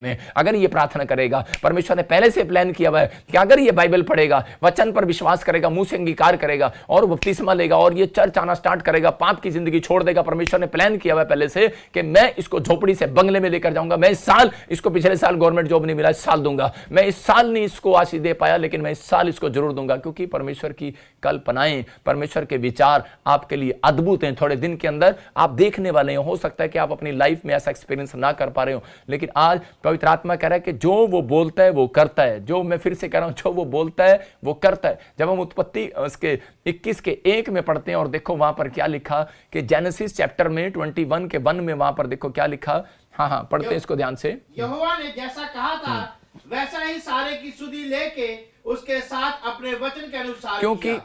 में अगर ये प्रार्थना करेगा, परमेश्वर ने पहले से प्लान किया हुआ है कि अगर ये बाइबल पढ़ेगा, वचन पर विश्वास करेगा, मुंह से अंगीकार करेगा और बपतिस्मा लेगा और ये चर्च आना स्टार्ट करेगा, पाप की जिंदगी छोड़ देगा। परमेश्वर ने प्लान किया हुआ है पहले से कि मैं इसको झोपड़ी से बंगले में लेकर जाऊंगा। मैं इस साल इसको, पिछले साल गवर्नमेंट जॉब नहीं मिला, इस साल दूंगा। मैं इस साल नहीं इसको आशीष दे पाया, लेकिन मैं इस साल इसको जरूर दूंगा, क्योंकि परमेश्वर की कल्पनाएं, परमेश्वर के विचार आपके लिए अद्भुत हैं। थोड़े दिन के अंदर आप देखने वाले हैं। हो सकता है कि आप अपनी लाइफ में ऐसा एक्सपीरियंस ना कर पा रहे हो, लेकिन आज पवित्र आत्मा कह रहा है कि जो वो बोलता है वो करता है। जो मैं फिर से कह रहा हूं, जो वो बोलता है वो करता है। जब हम उत्पत्ति उसके 21 के 1 में पढ़ते हैं और देखो वहां पर क्या लिखा कि जेनेसिस चैप्टर में 21 के 1 में वहां पर देखो क्या लिखा। हाँ, पढ़ते हैं इसको ध्यान से। यहोवा ने जैसा कहा था वैसा ही सारे की सुधि लेके उसके साथ अपने वचन के अनुसार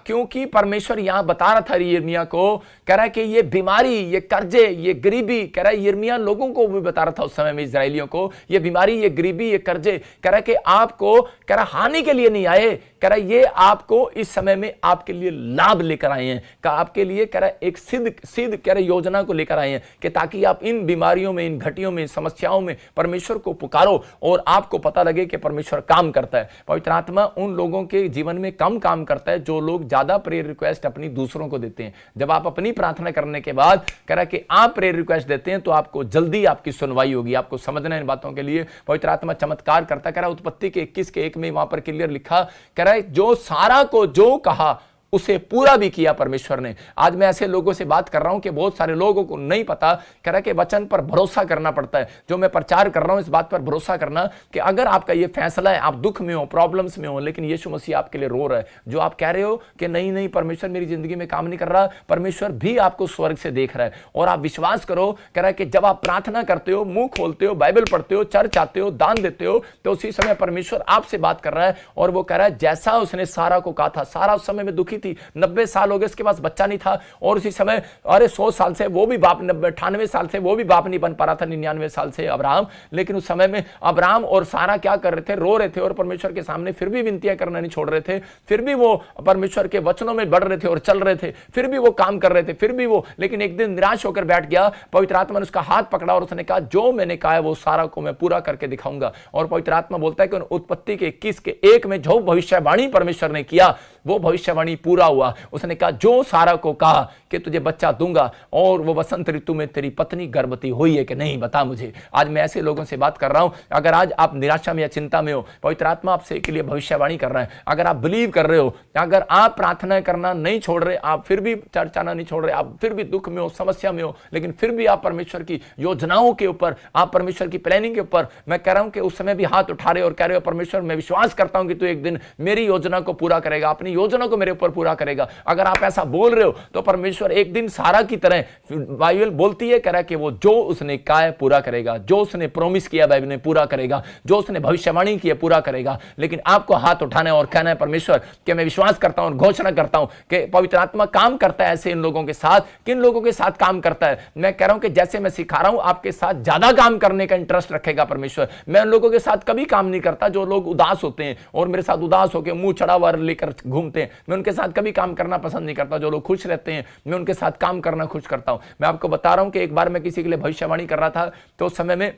क्योंकि परमेश्वर यहां बता रहा था यिर्मयाह को, कह रहा है कि ये बीमारी, ये कर्जे, ये गरीबी, कह रहा है यिर्मयाह लोगों को भी बता रहा था उस समय में, इजरायलियों को, ये बीमारी, ये गरीबी, ये कर्जे, कह रहा है कि आपको, कह रहा हानि के लिए नहीं आए, कह रहा ये आपको इस समय में आपके लिए लाभ लेकर आए हैं, आपके लिए कह रहा एक सिद्ध कह रहे योजना को लेकर आए हैं कि ताकि आप इन बीमारियों में, इन घटियों में, समस्याओं में परमेश्वर को पुकारो और आपको पता लगे कि परमेश्वर काम करता है। पवित्र आत्मा उन लोगों के जीवन में कम काम करता है जो लोग ज्यादा प्रेयर रिक्वेस्ट अपनी दूसरों को देते हैं। जब आप अपनी प्रार्थना करने के बाद कह रहा कि आप प्रेयर रिक्वेस्ट देते हैं तो आपको जल्दी आपकी सुनवाई होगी। आपको समझना इन बातों के लिए पवित्र आत्मा चमत्कार करता। कह रहा उत्पत्ति के 21 के 1 में वहां पर क्लियर लिखा, कह रहा है जो सारा को जो कहा उसे पूरा भी किया परमेश्वर ने। आज मैं ऐसे लोगों से बात कर रहा हूं कि बहुत सारे लोगों को नहीं पता, कह रहा है कि वचन पर भरोसा करना पड़ता है। जो मैं प्रचार कर रहा हूं इस बात पर भरोसा करना कि अगर आपका ये फैसला है, आप दुख में हो, प्रॉब्लम्स में हो, लेकिन यीशु मसीह आपके लिए रो रहा है। जो आप कह रहे हो कि नहीं परमेश्वर मेरी जिंदगी में काम नहीं कर रहा, परमेश्वर भी आपको स्वर्ग से देख रहा है। और आप विश्वास करो, कह रहा है कि जब आप प्रार्थना करते हो, मुंह खोलते हो, बाइबल पढ़ते हो, चर्च आते हो, दान देते हो, तो उसी समय परमेश्वर आपसे बात कर रहा है। और वो कह रहा है जैसा उसने सारा को कहा था। सारा उस समय में दुखी थी, 90 साल हो गए उसके पास बच्चा नहीं था, और उसी समय अरे 100 साल से वो भी बाप, 98 साल से वो भी बाप नहीं बन पा रहा था, 99 साल से अब्राहम। लेकिन उस समय में अब्राहम और सारा क्या कर रहे थे, रो रहे थे और परमेश्वर के सामने फिर भी विनतियां करना नहीं छोड़ रहे थे। फिर भी वो परमेश्वर के वचनों में बढ़ रहे थे और चल रहे थे, फिर भी वो काम कर रहे थे, फिर भी वो। लेकिन एक दिन निराश होकर बैठ गया। पवित्र आत्मा ने उसका हाथ पकड़ा और उसने कहा जो मैंने कहा है वो सारा को मैं पूरा करके दिखाऊंगा। और पवित्र आत्मा बोलता है कि उत्पत्ति के 21 के 1 में जो भविष्यवाणी परमेश्वर ने किया वो भविष्यवाणी पूरा हुआ। उसने कहा जो सारा को कहा कि तुझे बच्चा दूंगा, और वो वसंत ऋतु में तेरी पत्नी गर्भवती हुई है कि नहीं, बता मुझे। आज मैं ऐसे लोगों से बात कर रहा हूं, अगर आज आप निराशा में या चिंता में हो, पवित्र आत्मा आपसे के लिए भविष्यवाणी कर रहा है। अगर आप बिलीव कर रहे हो, अगर आप प्रार्थना करना नहीं छोड़ रहे, आप फिर भी चर्च आना नहीं छोड़ रहे, आप फिर भी दुख में हो, समस्या में हो, लेकिन फिर भी आप परमेश्वर की योजनाओं के ऊपर, आप परमेश्वर की प्लानिंग के ऊपर, मैं कह रहा हूं कि उस समय भी हाथ उठा रहे और कह रहे हो परमेश्वर मैं विश्वास करता हूं कि तू एक दिन मेरी योजना को पूरा करेगा, अपनी योजना को मेरे ऊपर पूरा करेगा। अगर आप ऐसा बोल रहे हो तो परमेश्वर एक दिन सारा की तरह, बाइबल बोलती है, कह रहा है कि वो जो उसने कहा है पूरा करेगा, जो उसने प्रॉमिस किया बाइबल ने पूरा करेगा, जो उसने भविष्यवाणी की है पूरा करेगा। लेकिन आपको हाथ उठाना है और कहना है परमेश्वर कि मैं विश्वास करता हूं और घोषणा करता हूं कि पवित्र आत्मा काम करता है ऐसे इन लोगों के साथ। किन लोगों के साथ काम करता है? मैं कह रहा हूं कि जैसे मैं सिखा रहा हूं आपके साथ ज्यादा काम करने का इंटरेस्ट रखेगा परमेश्वर। मैं उन लोगों के साथ कभी काम नहीं करता जो लोग उदास होते हैं और मेरे साथ उदास होकर मुंह चढ़ा हुआ लेकर घूमते हैं। मैं उनके साथ कभी काम करना पसंद नहीं करता। जो लोग खुश रहते हैं मैं उनके साथ काम करना खुश करता हूं। मैं आपको बता रहा हूं कि एक बार मैं किसी के लिए भविष्यवाणी कर रहा था, तो उस समय में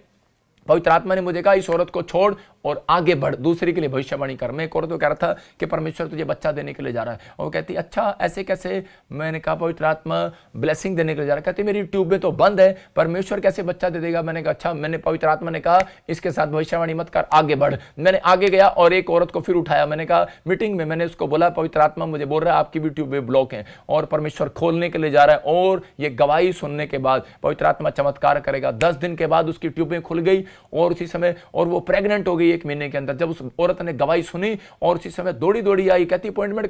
पवित्र आत्मा ने मुझे कहा इस औरत को छोड़ और आगे बढ़, दूसरे के लिए भविष्यवाणी कर। मैं एक औरत को कह रहा था कि परमेश्वर तुझे बच्चा देने के लिए जा रहा है, और वो कहती अच्छा ऐसे कैसे? मैंने कहा पवित्र आत्मा ब्लेसिंग देने के लिए जा रहा है। कहती मेरी ट्यूबें तो बंद है, परमेश्वर कैसे बच्चा दे देगा? मैंने कहा अच्छा। मैंने पवित्र आत्मा ने कहा इसके साथ भविष्यवाणी मत कर, आगे बढ़। मैंने आगे गया और एक औरत को फिर उठाया। मैंने कहा मीटिंग में मैंने उसको बोला पवित्र आत्मा मुझे बोल रहा है आपकी भी ट्यूबें ब्लॉक हैं और परमेश्वर खोलने के लिए जा रहा है, और ये गवाही सुनने के बाद पवित्र आत्मा चमत्कार करेगा। 10 दिन के बाद उसकी ट्यूबें खुल गई और उसी समय, और वो प्रेग्नेंट हो गई 1 महीने के अंदर। जब उस औरत ने गवाही सुनी और उसी समय दौड़ी दौड़ी आई, कहती अपॉइंटमेंट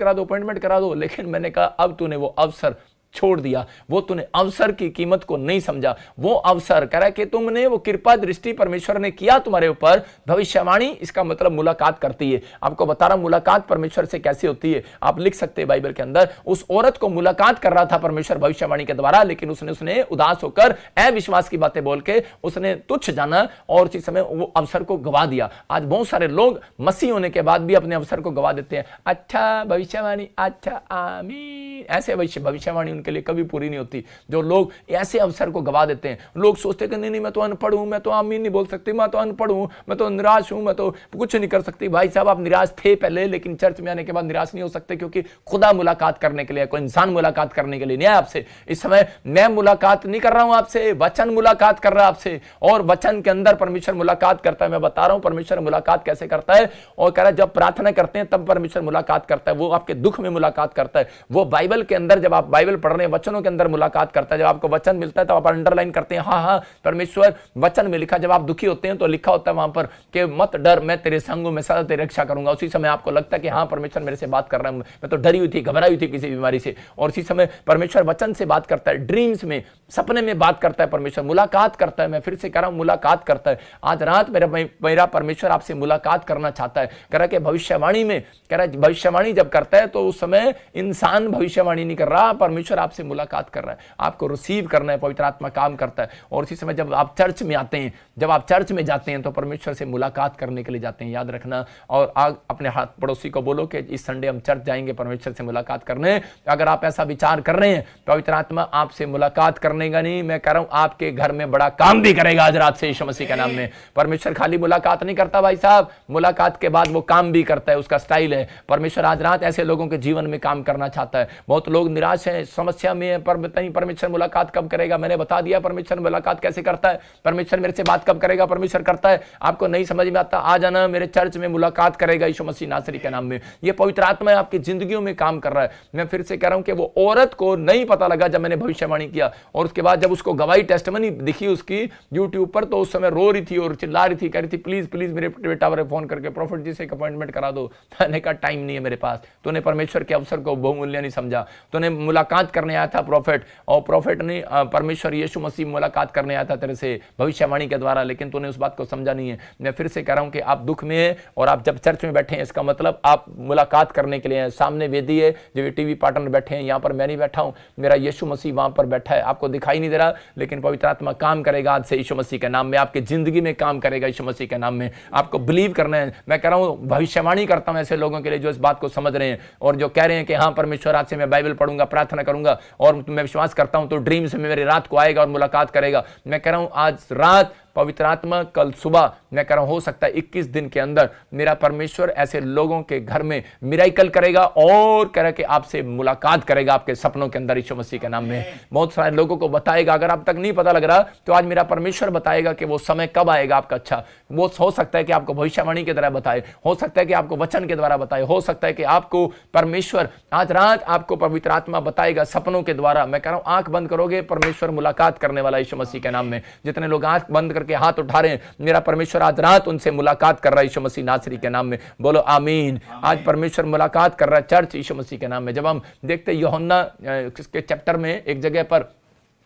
करा दो। लेकिन मैंने कहा अब तूने वो अवसर छोड़ दिया, वो तूने अवसर की कीमत को नहीं समझा। वो अवसर कह रहा है कि तुमने वो कृपा दृष्टि परमेश्वर ने किया तुम्हारे ऊपर। भविष्यवाणी इसका मतलब मुलाकात करती है। आपको बता रहा हूं मुलाकात परमेश्वर से कैसे होती है, आप लिख सकते हैं बाइबल के अंदर। उस औरत को मुलाकात कर रहा था परमेश्वर भविष्यवाणी के द्वारा, लेकिन उसने उदास होकर अविश्वास की बातें बोल के उसने तुच्छ जाना और उसी समय वो अवसर को गवा दिया। आज बहुत सारे लोग मसीह होने के बाद भी अपने अवसर को गवा देते हैं। अच्छा भविष्यवाणी, अच्छा आमीन, ऐसे भविष्यवाणी के लिए कभी पूरी नहीं होती। जो लोग ऐसे अवसर को गवा देते हैं, लोग सोचते कि नहीं मैं तो अनपढ़ हूं, मैं तो आमीन नहीं बोल सकती, मैं तो अनपढ़ हूं, मैं तो निराश हूं, मैं तो कुछ नहीं कर सकती। भाई साहब, आप निराश थे पहले, लेकिन चर्च में आने के बाद निराश नहीं हो सकते, क्योंकि खुदा मुलाकात करने के लिए, कोई इंसान मुलाकात करने के लिए नहीं है आपसे। इस समय मैं मुलाकात नहीं कर रहा हूं आपसे, वचन मुलाकात कर रहा है आपसे, और वचन के अंदर परमेश्वर मुलाकात करता है। मैं बता रहा हूं परमेश्वर मुलाकात कैसे करता है, और कह रहा है जब प्रार्थना करते हैं तब परमेश्वर मुलाकात करता है। वो आपके दुख में मुलाकात करता है। वो बाइबल के अंदर, जब आप बाइबल पढ़ रहे हैं, वचनों के अंदर मुलाकात करता है। जब आपको वचन मिलता है तो आप अंडरलाइन करते हैं, हाँ हाँ परमेश्वर वचन में लिखा। जब आप दुखी होते हैं तो लिखा होता है वहां पर कि मत डर, मैं तेरे संग हूं, मैं सदा तेरी रक्षा करूंगा। उसी समय आपको लगता है कि हाँ परमेश्वर मेरे से बात कर रहा है, मैं तो डरी हुई थी, घबराई हुई थी किसी बीमारी से, और उसी समय परमेश्वर वचन से बात करता है, ड्रीम्स में, सपने में बात करता है, परमेश्वर मुलाकात करता है। मैं फिर से कह रहा हूं, मुलाकात करता है। आज रात मेरा परमेश्वर आपसे मुलाकात करना चाहता है। कह रहा है कि भविष्यवाणी में, कह रहा है भविष्यवाणी जब करता है तो उस समय इंसान भविष्यवाणी नहीं कर रहा, परमेश्वर आपसे मुलाकात कर रहा है, आपको रिसीव करना है, पवित्र आत्मा काम करता है। और इसी समय जब आप चर्च में आते हैं, जब आप चर्च में जाते हैं तो परमेश्वर से मुलाकात करने के लिए जाते हैं, याद रखना। और अपने हाथ पड़ोसी को बोलो कि इस संडे हम चर्च जाएंगे परमेश्वर से मुलाकात करने। अगर आप ऐसा विचार कर रहे हैं, पवित्र आत्मा आपसे मुलाकात करने का नहीं, मैं कह रहा हूं आपके घर में बड़ा काम भी करेगा आज रात से यीशु मसीह के नाम में। परमेश्वर खाली मुलाकात नहीं करता भाई साहब, मुलाकात के बाद वो काम भी करता है, उसका स्टाइल है। परमेश्वर आज रात ऐसे लोगों के जीवन में काम करना चाहता है। बहुत लोग निराश हैं, समस्या में है, पर नहीं परमेश्वर मुलाकात कब करेगा। मैंने बता दिया परमेश्वर मुलाकात कैसे करता है, परमेश्वर मेरे से बात कब करेगा, परमेश्वर करता है। आपको नहीं समझ में आता, आ जाना मेरे चर्च में, मुलाकात करेगा यीशु मसीह नासरी के नाम में। ये पवित्र आत्मा आपकी जिंदगियों में काम कर रहा है। मैं फिर से कह रहा हूं कि वो औरत को नहीं पता लगा जब मैंने भविष्यवाणी किया, और उसके बाद जब उसको गवाही टेस्टमनी दिखी उसकी यूट्यूब पर, तो उस समय रो रही थी और चिल्ला रही थी, कह रही थी प्लीज प्लीज मेरे बेटा पर फोन करके प्रोफेट जी से एक अपॉइंटमेंट करा दो। मैंने कहा टाइम नहीं है मेरे पास। तूने परमेश्वर के अवसर को बहुमूल्य नहीं समझा। तूने मुलाकात करने आया था प्रोफेट, और प्रोफेट ने परमेश्वर यीशु मसीह मुलाकात करने आया था तेरे से भविष्यवाणी के द्वारा, लेकिन तूने उस बात को समझा नहीं है। मैं फिर से कह रहा हूं कि आप दुख में हैं और आप जब चर्च में बैठे हैं, इसका मतलब आप मुलाकात करने के लिए हैं। सामने वेदी है, जो टीवी पार्टनर बैठे हैं, यहां पर मैं नहीं बैठा हूं, मेरा यीशु मसीह वहां पर बैठा है। आपको दिखाई नहीं दे रहा, लेकिन पवित्र आत्मा काम करेगा आज से यीशु मसीह के नाम में, आपके जिंदगी में काम करेगा यीशु मसीह के नाम में। आपको बिलीव करना है। मैं कह रहा हूं भविष्यवाणी करता हूं ऐसे लोगों के लिए जो इस बात को समझ रहे हैं और जो कह रहे हैं कि हाँ परमेश्वर आज से मैं बाइबल पढ़ूंगा, प्रार्थना करूंगा, और मैं विश्वास करता हूं तो ड्रीम्स में मेरी रात को आएगा और मुलाकात करेगा। मैं कह रहा हूं आज रात पवित्र आत्मा, कल सुबह, मैं कह रहा हूं हो सकता है 21 दिन के अंदर मेरा परमेश्वर ऐसे लोगों के घर में मिराइकल करेगा और कह रहा कि आपसे मुलाकात करेगा आपके सपनों के अंदर यीशु मसीह के नाम में। बहुत सारे लोगों को बताएगा। अगर आप तक नहीं पता लग रहा तो आज मेरा परमेश्वर बताएगा कि वो समय कब आएगा आपका। अच्छा, वो हो सकता है कि आपको भविष्यवाणी के द्वारा बताए, हो सकता है कि आपको वचन के द्वारा बताए, हो सकता है कि आपको परमेश्वर आज रात आपको पवित्र आत्मा बताएगा सपनों के द्वारा। मैं कह रहा हूं आंख बंद करोगे, परमेश्वर मुलाकात करने वाला यीशु मसीह के नाम में। जितने लोग आंख बंद के हाथ उठा रहे हैं, मेरा परमेश्वर आज रात उनसे मुलाकात कर रहा है यीशु मसीह नासरी के नाम में। बोलो आमीन। आज परमेश्वर मुलाकात कर रहा है चर्च यीशु मसीह के नाम में। जब हम देखते यूहन्ना के चैप्टर में एक जगह पर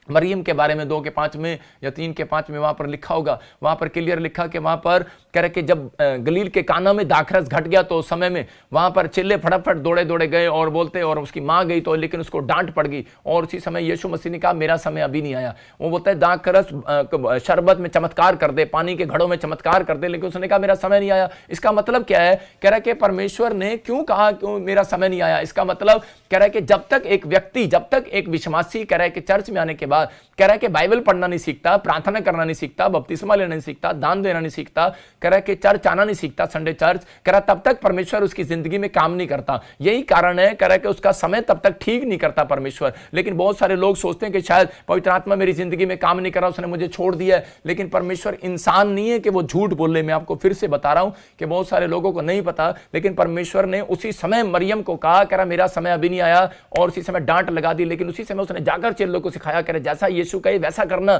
मरियम के बारे में 2:5 में या 3:5 में वहां पर लिखा होगा, वहां पर क्लियर लिखा कि वहां पर कह रहे कि जब गलील के काना में दाखरस घट गया तो उस समय में वहां पर चिल्ले फटाफट दौड़े दौड़े गए और बोलते, और उसकी मां गई तो लेकिन उसको डांट पड़ गई। और उसी समय यीशु मसीह ने कहा मेरा समय अभी नहीं आया। वो बोलता है दाखरस शरबत में चमत्कार कर दे, पानी के घड़ों में चमत्कार कर दे, लेकिन उसने कहा मेरा समय नहीं आया। इसका मतलब क्या है? कह रहा है कि परमेश्वर ने क्यों कहा क्यों मेरा समय नहीं आया? इसका मतलब कह रहा है कि जब तक एक व्यक्ति, जब तक एक विश्वासी कह रहा है कि चर्च में आने के बाद कह रहा है कि बाइबल पढ़ना नहीं सीखता, प्रार्थना करना नहीं सीखता, बपतिस्मा लेना नहीं सीखता, दान देना नहीं सीखता, कह रहा है कि चर्च आना नहीं सीखता, संडे चर्च, कह रहा तब तक परमेश्वर उसकी जिंदगी में काम नहीं करता। यही कारण है, कह रहा है कि उसका समय तब तक ठीक नहीं करता परमेश्वर। लेकिन बहुत सारे लोग सोचते हैं कि शायद पवित्र आत्मा मेरी जिंदगी में काम नहीं कर रहा, उसने मुझे छोड़ दिया है। लेकिन परमेश्वर इंसान नहीं है कि वो झूठ बोले। मैं आपको फिर से बता रहा हूं कि बहुत सारे लोगों को नहीं पता, लेकिन परमेश्वर ने उसी समय मरियम को कहा, कह रहा मेरा समय अभी नहीं आया, और उसी समय डांट लगा दी। लेकिन उसी समय उसने जाकर चेलों को सिखाया, कह रहा जैसा यीशु कहे वैसा करना।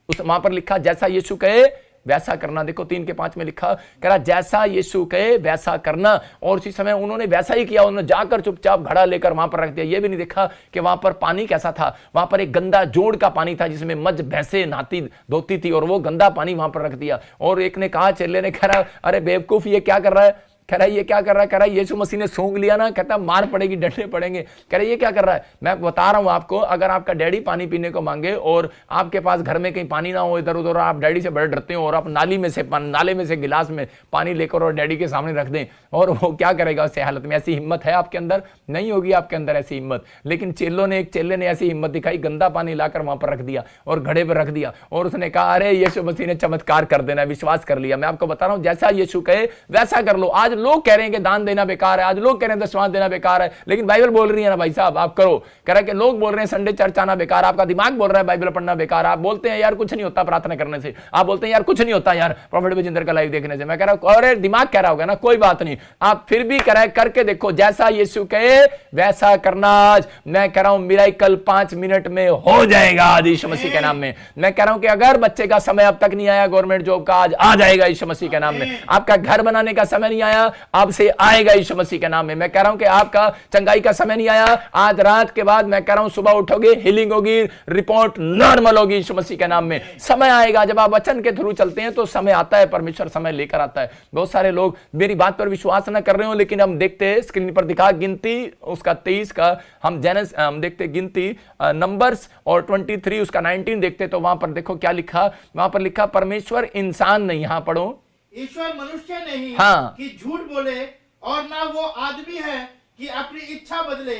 उस वहां पर लिखा जैसा यीशु कहे वैसा करना। देखो 3:5 में लिखा, कह रहा जैसा यीशु कहे वैसा करना। और उसी समय उन्होंने वैसा ही किया, उन्होंने जाकर चुपचाप घड़ा लेकर वहां पर रख दिया। ये भी नहीं देखा कि वहां पर पानी कैसा था। वहां पर एक गंदा जोड़ का पानी था जिसमें मज भैंसे नहाती धोती थी, और वो गंदा पानी वहां पर रख दिया। और एक ने कहा, चेले ने कह रहा अरे बेवकूफ ये क्या कर रहा है? कह रहा है ये क्या कर रहा है, कह रहा है यीशु मसीह ने सूंघ लिया ना, कहता है मार पड़ेगी, डंडे पड़ेंगे। कह रहा है ये क्या कर रहा है। मैं बता रहा हूं आपको, अगर आपका डैडी पानी पीने को मांगे और आपके पास घर में कहीं पानी ना हो इधर उधर, आप डैडी से बड़े डरते हो और आप नाले में से गिलास में पानी लेकर और डैडी के सामने रख दें, और वो क्या करेगा उससे हालत में। ऐसी हिम्मत है आपके अंदर? नहीं होगी आपके अंदर ऐसी हिम्मत। लेकिन एक चेले ने ऐसी हिम्मत दिखाई, गंदा पानी लाकर वहां पर रख दिया और घड़े पर रख दिया, और उसने कहा अरे यीशु मसीह ने चमत्कार कर देना, विश्वास कर लिया। मैं आपको बता रहा हूं जैसा यीशु कहे वैसा कर लो। आज लोग कह रहे हैं कि दान देना बेकार है, आज लोग कह रहे हैं दशमांश देना बेकार है, लेकिन बाइबल बोल रही है ना भाई साहब आप करो। कह रहा है कि लोग बोल रहे हैं संडे चर्च आना बेकार, आपका दिमाग बोल रहा है बाइबल पढ़ना बेकार। आप बोलते हैं यार कुछ नहीं होता प्रार्थना करने से, आप बोलते हैं यार कुछ नहीं होता यार प्रॉफिट विजेंद्र का लाइव देखने से। मैं कह रहा हूं अरे दिमाग कह रहा होगा ना, कोई बात नहीं, आप फिर भी कह रहे करके देखो, जैसा यीशु कहे वैसा करना। आज मैं कह रहा हूं मिराकल 5 मिनट में हो जाएगा आज यीशु मसीह के नाम में। मैं कह रहा हूं कि अगर बच्चे का समय अब तक नहीं आया गवर्नमेंट जॉब का, आज आ जाएगा यीशु मसीह के नाम में। आपका घर बनाने का समय नहीं आया, अब से आएगा यीशु मसीह के नाम में। मैं कह रहा हूं कि आपका चंगाई का समय नहीं आया, आज रात के बाद मैं कह रहा हूं सुबह उठोगे हीलिंग होगी, रिपोर्ट नॉर्मल होगी यीशु मसीह के नाम में। समय आएगा, जब आप वचन के थ्रू चलते हैं तो समय आता है, परमेश्वर समय लेकर आता है। बहुत सारे लोग मेरी बात पर विश्वास न कर रहे हो, लेकिन हम देखते हैं स्क्रीन पर दिखा गिनती उसका 23 का, हम देखते गिनती नंबर्स और 23 उसका 19 देखते, तो वहां पर देखो क्या लिखा, वहां पर लिखा परमेश्वर इंसान नहीं, यहां पढ़ो, ईश्वर मनुष्य नहीं हाँ, कि झूठ बोले, और ना वो आदमी है कि अपनी इच्छा बदले।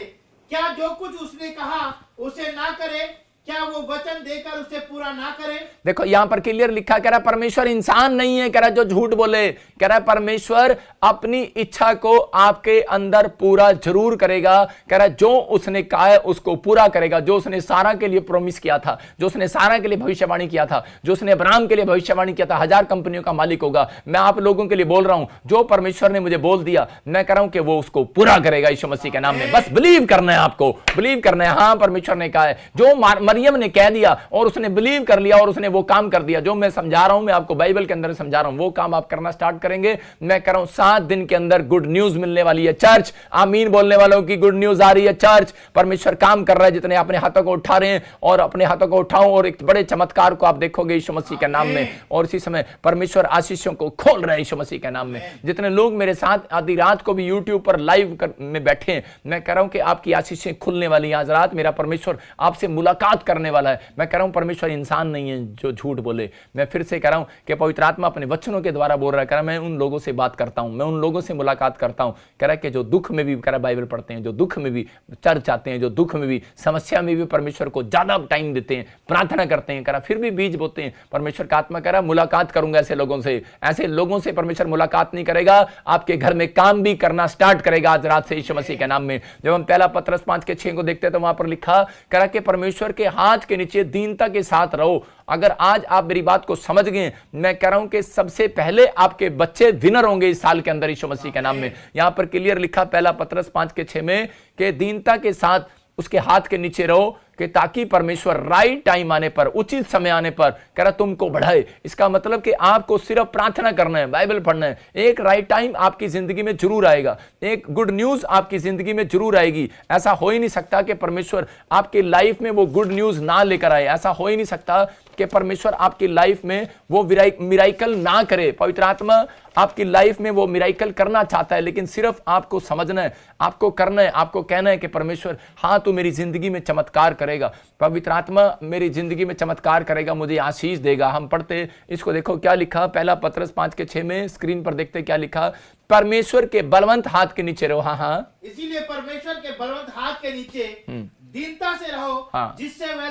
क्या जो कुछ उसने कहा उसे ना करे, क्या वो वचन देकर उसे पूरा ना करे। देखो यहां पर क्लियर लिखा, कह रहा परमेश्वर इंसान नहीं है, कह रहा जो झूठ बोले, कह रहा परमेश्वर अपनी इच्छा को आपके अंदर पूरा जरूर करेगा। कह रहा जो उसने कहा है उसको पूरा करेगा, जो उसने सारा के लिए प्रॉमिस किया था, जो उसने सारा के लिए भविष्यवाणी किया था, जो उसने अब्राहम के लिए भविष्यवाणी किया था 1000 कंपनियों का मालिक होगा। मैं आप लोगों के लिए बोल रहा हूं, जो परमेश्वर ने मुझे बोल दिया मैं कह रहा हूं कि वो उसको पूरा करेगा यीशु मसीह के नाम में। बस बिलीव करना है, आपको बिलीव करना है। हाँ परमेश्वर ने कहा है, जो मरियम ने कह दिया और उसने बिलीव कर लिया और उसने वो काम कर दिया, जो मैं समझा रहा हूं, मैं आपको बाइबल के अंदर समझा रहा हूं, वो काम आप करना स्टार्ट करेंगे। मैं कह रहा हूं 7 दिन के अंदर गुड न्यूज मिलने वाली है। चर्च आमीन बोलने वालों की गुड न्यूज आ रही है। चर्च परमेश्वर काम कर रहा है, जितने अपने हाथों को उठा रहे हैं और अपने हाथों को उठाओ, और एक बड़े चमत्कार को आप देखोगे यीशु मसीह के नाम में। और इसी समय परमेश्वर आशीषों को खोल रहा है यीशु मसीह के नाम में। जितने लोग मेरे साथ आधी रात को भी यूट्यूब पर लाइव में बैठे हैं, मैं कह रहा हूं कि आपकी आशीषें खुलने वाली हैं। आज रात मेरा परमेश्वर आपसे मुलाकात करने वाला है। मैं कह रहा हूं परमेश्वर इंसान नहीं है जो झूठ बोले। मैं फिर से कह रहा हूं कि पवित्र आत्मा अपने वचनों के द्वारा बोल रहा है। कह रहा मैं उन लोगों से बात करता हूं, मैं उन लोगों से मुलाकात करता हूं। कह रहा है कि जो दुख में भी, कह रहा बाइबल पढ़ते हैं, जो दुख में भी चर्च आते हैं, जो दुख में भी, समस्या में भी परमेश्वर को ज्यादा टाइम देते हैं, प्रार्थना करते हैं, कह रहा फिर भी बीज बोते हैं। परमेश्वर का आत्मा कह रहा मुलाकात करूंगा ऐसे लोगों से। ऐसे लोगों से परमेश्वर मुलाकात नहीं करेगा, आपके घर में काम भी करना स्टार्ट करेगा आज रात से यीशु मसीह के नाम में। जब हम पहला पत्रस 5:6 को देखते हैं तो वहां पर लिखा, कह रहा कि परमेश्वर के हाथ के नीचे दीनता के साथ रहो। अगर आज आप मेरी बात को समझ गए, मैं कह रहा हूं कि सबसे पहले आपके बच्चे विनर होंगे इस साल के अंदर यीशु मसीह के नाम में। यहां पर क्लियर लिखा पहला पत्रस 5:6 में कि दीनता के साथ उसके हाथ के नीचे रहो, कि ताकि परमेश्वर राइट टाइम आने पर, उचित समय आने पर कह रहा तुमको बढ़ाए। इसका मतलब कि आपको सिर्फ प्रार्थना करना है, बाइबल पढ़ना है। एक राइट टाइम आपकी जिंदगी में जरूर आएगा, एक गुड न्यूज आपकी जिंदगी में जरूर आएगी। ऐसा हो ही नहीं सकता कि परमेश्वर आपकी लाइफ में वो गुड न्यूज ना लेकर आए। ऐसा हो ही नहीं सकता कि परमेश्वर आपकी लाइफ में वो मिराइकल ना करे। पवित्र आत्मा आपकी लाइफ में वो मिराइकल करना चाहता है, लेकिन सिर्फ आपको समझना है, आपको करना है, आपको कहना है कि परमेश्वर हाँ तू मेरी जिंदगी में चमत्कार करेगा, पवित्र आत्मा मेरी जिंदगी में चमत्कार करेगा, मुझे आशीष देगा। हम पढ़ते इसको, देखो क्या लिखा पहला पत्रस 5:6 में, स्क्रीन पर देखते क्या लिखा, परमेश्वर के बलवंत हाथ के नीचे रहो। हाँ, इसीलिए परमेश्वर के बलवंत हाथ के नीचे दीनता से रहो, हाँ, जिससे वह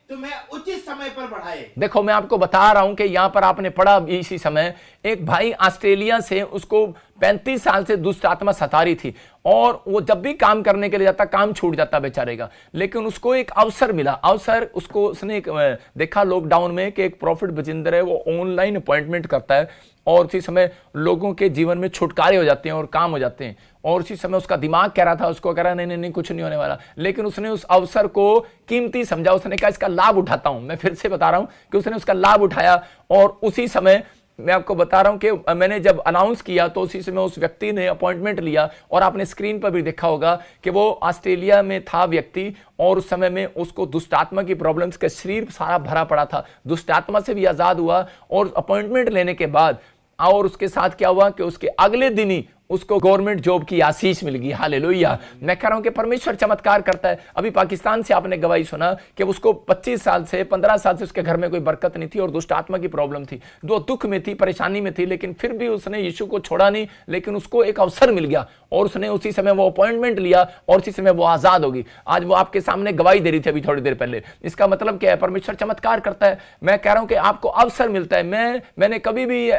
तुम्हें उचित समय पर बढ़ाए। देखो मैं आपको बता रहा हूं कि यहां पर आपने पढ़ा इसी समय, एक भाई ऑस्ट्रेलिया से, उसको 35 साल से दुष्ट आत्मा सता रही थी, और वो जब भी काम करने के लिए जाता काम छूट जाता बेचारे का। लेकिन उसको एक अवसर मिला, अवसर उसको, उसने देखा लॉकडाउन में कि एक प्रॉफिट बजिंदर है, वो ऑनलाइन अपॉइंटमेंट करता है और उसी समय लोगों के जीवन में छुटकारे हो जाते हैं और काम हो जाते हैं। और उसी समय उसका दिमाग कह रहा था, उसको कह रहा नहीं नहीं नहीं कुछ नहीं होने वाला, लेकिन उसने उस अवसर को कीमती समझा, उसने कहा इसका लाभ उठाता हूं। मैं फिर से बता रहा हूं कि उसने उसका लाभ उठाया, और उसी समय मैं आपको बता रहा हूं कि मैंने जब अनाउंस किया तो उसी समय उस व्यक्ति ने अपॉइंटमेंट लिया, और आपने स्क्रीन पर भी देखा होगा कि वो ऑस्ट्रेलिया में था व्यक्ति, और उस समय में उसको दुष्टात्मा की प्रॉब्लम्स का शरीर सारा भरा पड़ा था, दुष्टात्मा से भी आजाद हुआ। और अपॉइंटमेंट लेने के बाद और उसके साथ क्या हुआ कि उसके अगले दिन ही उसको गवर्नमेंट जॉब की आशीष मिल गई। हालेलुया। मैं कह रहा हूं कि परमेश्वर चमत्कार करता है। अभी पाकिस्तान से आपने गवाही सुना कि उसको 25 साल से 15 साल से उसके घर में कोई बरकत नहीं थी और दुष्ट आत्मा की प्रॉब्लम थी, वो दुख में थी, परेशानी में थी, लेकिन फिर भी उसने यीशु को छोड़ा नहीं। लेकिन उसको एक अवसर मिल गया और उसने उसी समय वो अपॉइंटमेंट लिया और उसी समय वो आजाद होगी। आज वो आपके सामने गवाही दे रही थी अभी थोड़ी देर पहले। इसका मतलब क्या है? परमेश्वर चमत्कार करता है। मैं कह रहा हूं कि आपको अवसर मिलता है। मैंने कभी भी,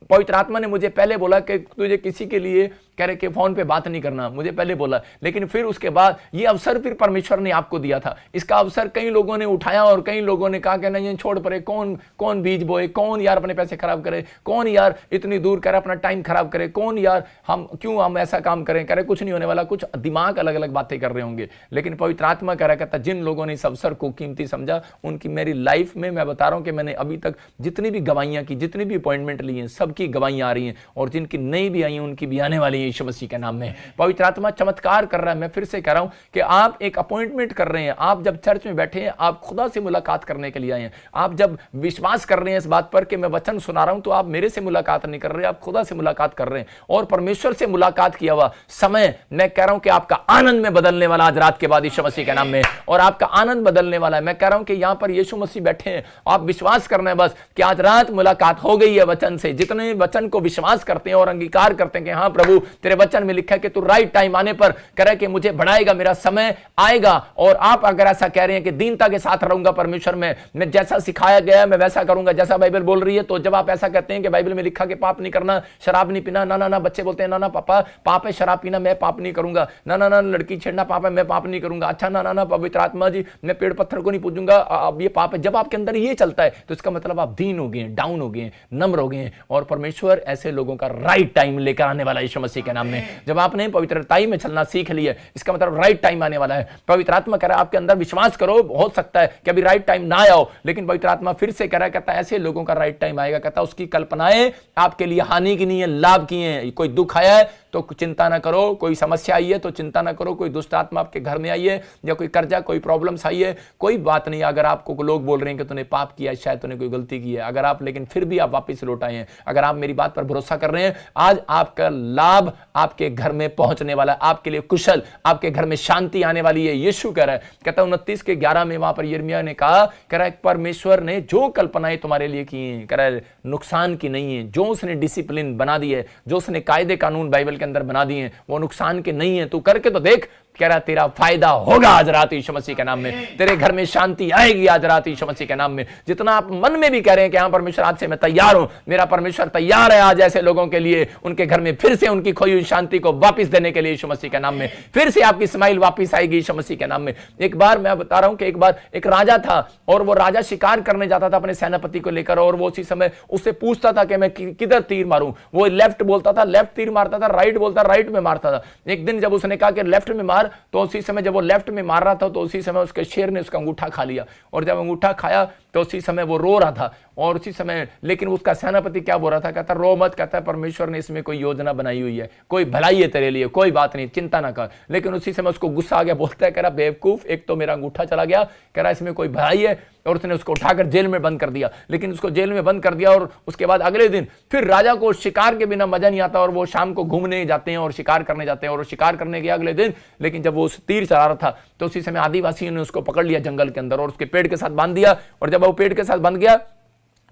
पवित्र आत्मा ने मुझे पहले बोला कि तुझे किसी के लिए कह रहे कि फोन पे बात नहीं करना, मुझे पहले बोला, लेकिन फिर उसके बाद ये अवसर फिर परमेश्वर ने आपको दिया था। इसका अवसर कई लोगों ने उठाया और कई लोगों ने कहा कि नहीं छोड़ पड़े, कौन बीज बोए, कौन यार अपने पैसे खराब करे, कौन यार इतनी दूर करे अपना टाइम खराब करे, कौन यार हम ऐसा काम करें। कह रहे कुछ नहीं होने वाला, कुछ दिमाग अलग अलग बातें कर रहे होंगे। लेकिन पवित्र आत्मा कह रहा कहता जिन लोगों ने इस अवसर को कीमती समझा, उनकी मेरी लाइफ में मैं बता रहा हूं कि मैंने अभी तक जितनी भी गवाहियां की, जितनी भी अपॉइंटमेंट ली हैं, सबकी गवाहियां आ रही हैं और जिनकी नई भी आई हैं उनकी भी आने वाली है यीशु मसीह के नाम में। पवित्र आत्मा चमत्कार कर रहा है। मैं फिर से कह रहा हूं कि आप एक अपॉइंटमेंट कर रहे हैं। आप जब चर्च में बैठे हैं, आप खुदा से मुलाकात करने के लिए आए हैं। आप जब विश्वास कर रहे हैं इस बात पर कि मैं वचन सुना रहा हूं, तो आप मेरे से मुलाकात नहीं कर रहे, आप खुदा से मुलाकात कर रहे हैं। और परमेश्वर से मुलाकात किया हुआ समय, मैं कह रहा हूं कि आपका आनंद में बदलने वाला आज रात के बाद यीशु मसीह के नाम में, और आपका आनंद बदलने वाला है। मैं कह रहा हूं कि यहां पर यीशु मसीह बैठे हैं, आप विश्वास करना है बस कि आज रात मुलाकात हो गई है वचन से। जितने वचन को विश्वास करते हैं और अंगीकार करते हैं कि हाँ प्रभु तेरे वचन में लिखा है कि तू राइट टाइम आने पर करे कि मुझे बढ़ाएगा, मेरा समय आएगा। और आप अगर ऐसा कह रहे हैं कि दीनता के साथ रहूंगा परमेश्वर में, मैं जैसा सिखाया गया मैं वैसा करूंगा, जैसा बाइबल बोल रही है, तो जब आप ऐसा कहते हैं कि बाइबल में लिखा कि पाप नहीं करना, शराब नहीं पीना, ना ना ना, बच्चे बोलते हैं ना ना पापा पाप है शराब पीना, मैं पाप नहीं करूंगा, ना ना ना लड़की छेड़ना पाप है, मैं पाप नहीं करूंगा, अच्छा ना ना ना पवित्र आत्मा जी मैं पेड़ पत्थर को नहीं पूजूंगा, अब ये पाप है। जब आपके अंदर ये चलता है तो इसका मतलब आप दीन हो गए, डाउन हो गए, नम्र हो गए, और परमेश्वर ऐसे लोगों का राइट टाइम लेकर आने वाला यीशु मसीह के नाम में। जब आपने पवित्रताई में चलना सीख लिया, इसका मतलब राइट टाइम आने वाला है। पवित्र आत्मा कह रहा है आपके अंदर विश्वास करो, हो सकता है कि अभी राइट टाइम ना आओ, लेकिन पवित्र आत्मा फिर से कह रहा है, कहता है ऐसे लोगों का राइट टाइम आएगा। कहता है उसकी कल्पनाएं आपके लिए हानि की नहीं है, लाभ की है। कोई दुख आया है तो चिंता ना करो, कोई समस्या आई है तो चिंता ना करो, कोई दुष्ट आत्मा आपके घर में आई है या कोई कर्जा, कोई प्रॉब्लम्स आई है, कोई बात नहीं। अगर आपको लोग बोल रहे हैं कि तूने पाप किया, शायद तूने कोई गलती की है, अगर आप लेकिन फिर भी आप वापस लौट आए हैं, अगर आप मेरी बात पर भरोसा कर रहे हैं, आज आपका लाभ आपके घर में पहुंचने वाला है, आपके लिए कुशल, आपके घर में शांति आने वाली है। यीशु कह रहा है, कहता है 29:11 में वहां पर यिर्मयाह ने कहा, कह रहा है परमेश्वर ने जो कल्पनाएं तुम्हारे लिए की हैं, कह रहा है नुकसान की नहीं है। जो उसने डिसिप्लिन बना दी है, जो उसने कायदे कानून बाइबल के अंदर बना दिए हैं, वो नुकसान के नहीं है। तू करके तो देख, कह रहा तेरा फायदा होगा आज रात यीशु मसीह के नाम में। तेरे घर में शांति आएगी आज रात यीशु मसीह के नाम में। जितना आप मन में भी कह रहे हैं कि हाँ परमेश्वर आज से मैं तैयार हूं, मेरा परमेश्वर तैयार है आज ऐसे लोगों के लिए, उनके घर में फिर से उनकी खोई हुई शांति को वापस देने के लिए यीशु मसीह के नाम में। फिर से आपकी स्माइल वापस आएगी यीशु मसीह के नाम में। एक बार मैं बता रहा हूं कि एक बार एक राजा था और वो राजा शिकार करने जाता था अपने सेनापति को लेकर, और वो उसी समय उससे पूछता था कि मैं किधर तीर मारूं। वो लेफ्ट बोलता था, लेफ्ट तीर मारता था, राइट बोलता, राइट में मारता था। एक दिन जब उसने कहा कि लेफ्ट में मार, तो उसी समय जब वो लेफ्ट में मार रहा था तो उसी समय उसके शेर ने उसका अंगूठा खा लिया, और जब अंगूठा खाया तो उसी समय वो रो रहा था। और उसी समय लेकिन उसका सेनापति क्या बोल रहा था, कहता रो मत, कहता है परमेश्वर ने इसमें कोई योजना बनाई हुई है, कोई भलाई है तेरे लिए, कोई बात नहीं, चिंता ना कर। लेकिन उसी समय उसको गुस्सा आ गया, बोलता है कह रहा बेवकूफ, एक तो मेरा अंगूठा चला गया, कह रहा इसमें कोई भलाई है, और उसने उसको उठाकर जेल में बंद कर दिया। लेकिन उसको जेल में बंद कर दिया और उसके बाद अगले दिन फिर राजा को शिकार के बिना मजा नहीं आता, और वो शाम को घूमने जाते हैं और शिकार करने जाते हैं। और शिकार करने के अगले दिन लेकिन जब वो तीर चला रहा था तो उसी समय आदिवासियों ने उसको पकड़ लिया जंगल के अंदर और उसके पेड़ के साथ बांध दिया। और जब वो पेड़ के साथ बंध गया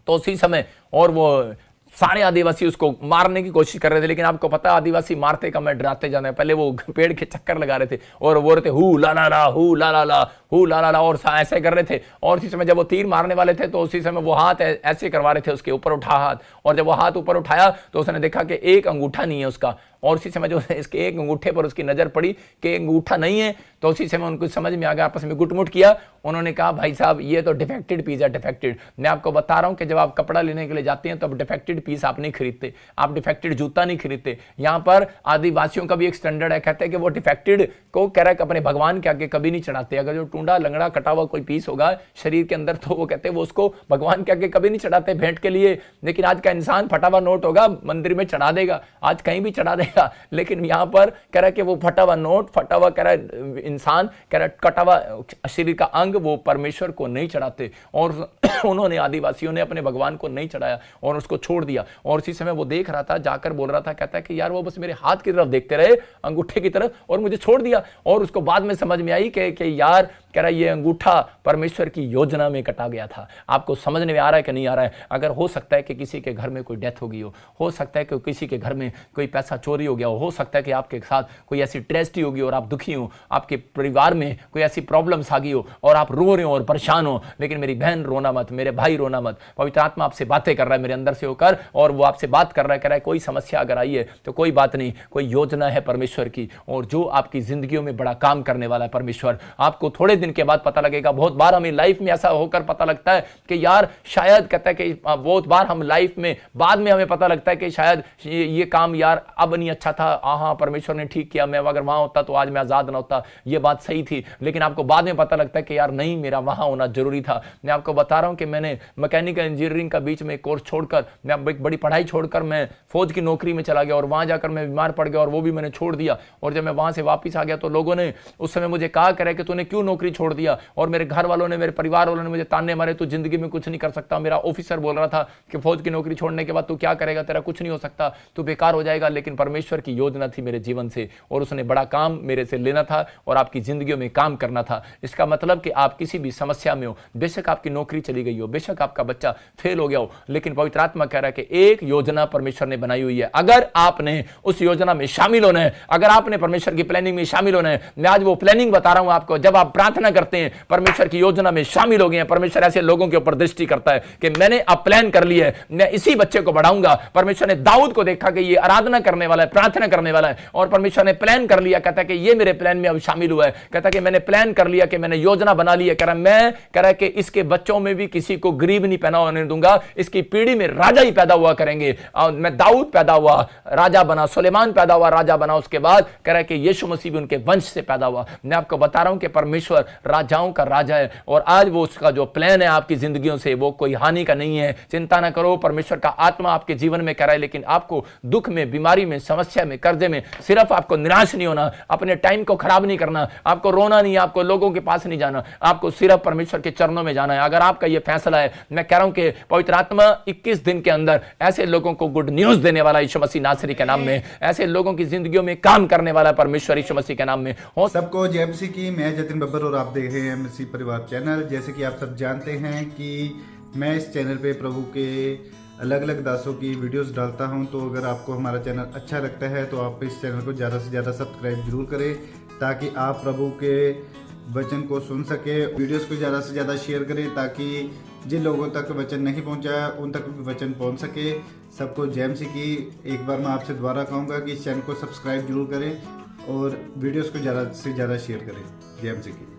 तो उसी समय और वो सारे आदिवासी उसको मारने की कोशिश कर रहे थे। लेकिन आपको पता आदिवासी मारते कम है, डराते जाते हैं। पहले वो पेड़ के चक्कर लगा रहे थे और वो रहे थे हु ला ला ला, हु ला ला ला, हु ला ला ला, और ऐसे कर रहे थे। और उसी समय जब वो तीर मारने वाले थे तो उसी समय वो हाथ ऐसे करवा रहे थे, उसके ऊपर उठा हाथ, और जब वो हाथ ऊपर उठाया तो उसने देखा कि एक अंगूठा नहीं है उसका। और उसी समय जो इसके एक अंगूठे पर उसकी नजर पड़ी कि अंगूठा नहीं है, तो उसी समय उनको समझ में आ गया, आपस में गुटमुट किया। उन्होंने कहा भाई साहब ये तो डिफेक्टेड पीस है, डिफेक्टेड। मैं आपको बता रहा हूं कि जब आप कपड़ा लेने के लिए जाते हैं तो अब डिफेक्टेड पीस आप नहीं खरीदते, आप डिफेक्टेड जूता नहीं खरीदते। यहाँ पर आदिवासियों का भी एक स्टैंडर्ड है, कहते हैं कि वो डिफेक्टेड को कह रहा है अपने भगवान के आगे कभी नहीं चढ़ाते। अगर जो टूंडा लंगड़ा कटा हुआ कोई पीस होगा शरीर के अंदर, तो वो कहते हैं वो उसको भगवान के आगे कभी नहीं चढ़ाते भेंट के लिए। लेकिन आज का इंसान फटा हुआ नोट होगा मंदिर में चढ़ा देगा, आज कहीं भी चढ़ा देगा। लेकिन यहाँ पर कह रहा है कि वो फटा हुआ नोट, फटा हुआ कह रहा है इंसान, कह रहा है कटा हुआ शरीर का अंग, वो परमेश्वर को नहीं चढ़ाते। और उन्होंने आदिवासियों ने अपने भगवान को नहीं चढ़ाया और उसको छोड़ दिया। और उसी समय वो देख रहा था, जाकर बोल रहा था, कहता है कि यार वो बस मेरे हाथ की तरफ देखते रहे, अंगूठे की तरफ, और मुझे छोड़ दिया। और उसको बाद में समझ में आई कि यार कह रहा है ये अंगूठा परमेश्वर की योजना में कटा गया था। आपको समझने में आ रहा है कि नहीं आ रहा है? अगर हो सकता है कि किसी के घर में कोई डेथ हो गई हो सकता है कि किसी के घर में कोई पैसा चोरी हो गया हो सकता है कि आपके साथ कोई ऐसी ट्रेजेडी होगी और आप दुखी हो, आपके परिवार में कोई ऐसी प्रॉब्लम्स आ गई हो और आप रो रहे हो और परेशान हो। लेकिन मेरी बहन रोना मत, मेरे भाई रोना मत, पवित्र आत्मा आपसे बातें कर रहा है मेरे अंदर से होकर, और वो आपसे बात कर रहा है, कह रहा है कोई समस्या अगर आई है तो कोई बात नहीं, कोई योजना है परमेश्वर की, और जो आपकी जिंदगियों में बड़ा काम करने वाला है परमेश्वर। आपको थोड़े दिन के बाद पता लगेगा। बहुत बार हमें लाइफ में ऐसा होकर पता लगता है कि यार शायद, कहता है कि बहुत बार हम लाइफ में बाद में हमें पता लगता है कि शायद ये काम यार अब नहीं अच्छा था, हाँ परमेश्वर ने ठीक किया, मैं अगर वहां होता तो आज मैं आजाद ना होता, ये बात सही थी। लेकिन आपको बाद में पता लगता है कि यार नहीं, मेरा वहां होना जरूरी था। मैं आपको बता रहा हूं कि मैंने मैकेनिकल इंजीनियरिंग का बीच में कोर्स छोड़कर, मैं एक बड़ी पढ़ाई छोड़कर मैं फौज की नौकरी में चला गया, और वहां जाकर मैं बीमार पड़ गया और वो भी मैंने छोड़ दिया। और जब मैं वहां से वापस आ गया तो लोगों ने उस समय मुझे कहा करे कि तूने क्यों नौकरी छोड़ दिया, और मेरे घर वालों ने, मेरे परिवार वालों ने मुझे ताने मारे, तू जिंदगी में कुछ नहीं कर सकता। मेरा ऑफिसर बोल रहा था कि फौज की नौकरी छोड़ने के बाद तू क्या करेगा, तेरा कुछ नहीं हो सकता, तू बेकार हो जाएगा। लेकिन परमेश्वर की योजना थी मेरे जीवन से, और उसने बड़ा काम मेरे से लेना था और आपकी जिंदगियों में काम करना था। इसका मतलब कि आप किसी भी समस्या में हो, बेशक आपकी नौकरी चली गई हो, बेशक आपका बच्चा फेल हो गया हो, लेकिन पवित्र आत्मा कह रहा है कि एक योजना परमेश्वर ने बनाई हुई है। अगर आपने उस योजना में शामिल होना है, अगर आपने परमेश्वर की प्लानिंग में शामिल होना है, मैं आज वो प्लानिंग बता रहा हूं आपको। जब आप प्रार्थना करते हैं, परमेश्वर की योजना में शामिल हो गए हैं, परमेश्वर ऐसे लोगों के ऊपर दृष्टि करता है कि मैंने अब प्लान कर लिया है, मैं इसी बच्चे को बढ़ाऊंगा। परमेश्वर ने दाऊद को देखा कि ये आराधना करने वाला है, प्रार्थना करने वाला है, और परमेश्वर ने प्लान कर लिया। कहता है कि ये मेरे प्लान में अब शामिल हुआ है। कहता है कि मैंने प्लान कर लिया, कि मैंने योजना बना ली है। कह रहा है कि इसके बच्चों में भी किसी को गरीब नहीं पैदा होने दूंगा, इसकी पीढ़ी में राजा ही पैदा हुआ करेंगे। मैं दाऊद पैदा हुआ, राजा बना, सुलेमान पैदा हुआ, राजा बना। उसके बाद कह रहा है कि यीशु मसीह भी उनके वंश से पैदा हुआ। मैं आपको बता रहा हूं कि परमेश्वर राजाओं का राजा है, और आज वो उसका जो प्लान है आपकी जिंदगियों से, वो कोई हानि का नहीं है। चिंता ना करो, परमेश्वर का आत्मा आपके जीवन में कर रहा है। लेकिन आपको दुख में, बीमारी में, समस्या में, कर्जे में सिर्फ आपको निराश नहीं होना, अपने टाइम को खराब नहीं करना, आपको रोना नहीं, आपको लोगों के पास नहीं जाना, आपको सिर्फ परमेश्वर के चरणों में जाना है। अगर आपका यह फैसला है, मैं कह रहा हूं कि पवित्र आत्मा 21 दिन के अंदर ऐसे लोगों को गुड न्यूज देने वाला यीशु मसीह नासरी के नाम में, ऐसे लोगों की जिंदगियों में काम करने वाला परमेश्वर यीशु मसीह के नाम में हो। सबको जय मसीह की। मैं जतिन बब्बर और आप देख रहे हैं मसीह परिवार चैनल। जैसे कि आप सब जानते हैं कि मैं इस चैनल पे प्रभु के अलग अलग दासों की वीडियोस डालता हूं, तो अगर आपको हमारा चैनल अच्छा लगता है तो आप इस चैनल को ज़्यादा से ज़्यादा सब्सक्राइब जरूर करें, ताकि आप प्रभु के वचन को सुन सके। वीडियोस को ज़्यादा से ज़्यादा शेयर करें, ताकि जिन लोगों तक वचन नहीं पहुंचा उन तक भी वचन पहुंच सके। सबको जय मसीह की। एक बार मैं आपसे दोबारा कहूँगा कि इस चैनल को सब्सक्राइब जरूर करें और वीडियोस को ज़्यादा से ज़्यादा शेयर करें। जय मसीह की।